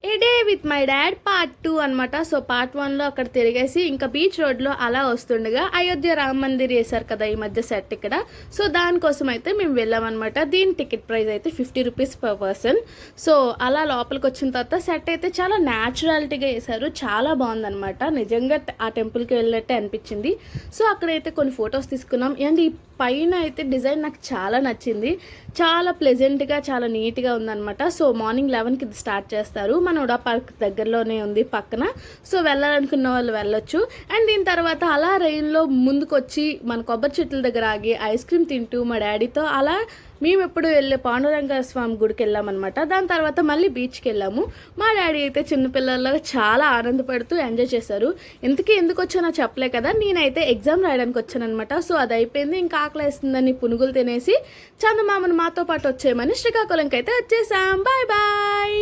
A day with my dad part 2 అనమాట. So part 1లో అక్కడ తిరిగేసి ఇంకా బీచ్ రోడ్లో అలా వస్తుండగా అయోధ్య రామ మందిర్ వేశారు కదా ఈ మధ్య సెట్ ఇక్కడ. సో దానికోసం అయితే మేము వెళ్ళామన్నమాట. దీని టికెట్ ప్రైస్ అయితే 50 రూపీస్ పర్ పర్సన్. సో అలా లోపలికి వచ్చిన తర్వాత సెట్ అయితే చాలా న్యాచురాలిటీగా వేశారు, చాలా బాగుందనమాట. నిజంగా ఆ టెంపుల్కి వెళ్ళినట్టే అనిపించింది. సో అక్కడైతే కొన్ని ఫొటోస్ తీసుకున్నాం. అండ్ ఈ పైన అయితే డిజైన్ నాకు చాలా నచ్చింది, చాలా ప్లెజెంట్గా చాలా నీట్గా ఉందన్నమాట. సో మార్నింగ్ 11కి ఇది స్టార్ట్ చేస్తారు. మన ఉడా పార్క్ దగ్గరలోనే ఉంది పక్కన. సో వెళ్ళాలనుకున్న వాళ్ళు వెళ్ళొచ్చు. అండ్ దీని తర్వాత అలా రైన్లో ముందుకొచ్చి మన కొబ్బరి చెట్ల దగ్గర ఆగి ఐస్ క్రీమ్ తింటూ మా డాడీతో అలా మేము ఎప్పుడు వెళ్ళే పాండురంగ స్వామి గుడికి వెళ్ళామన్నమాట. దాని తర్వాత మళ్ళీ బీచ్కి వెళ్ళాము. మా డాడీ అయితే చిన్నపిల్లల్లో చాలా ఆనందపడుతూ ఎంజాయ్ చేశారు. ఎందుకు వచ్చానో చెప్పలే కదా, నేనైతే ఎగ్జామ్ రాయడానికి వచ్చానమాట. సో అది అయిపోయింది, ఇంకా ఆకలి వేస్తుందని పునుగులు తినేసి చందమామను మాతో పాటు వచ్చేయమని శ్రీకాకుళంకి అయితే వచ్చేసాం. Bye bye.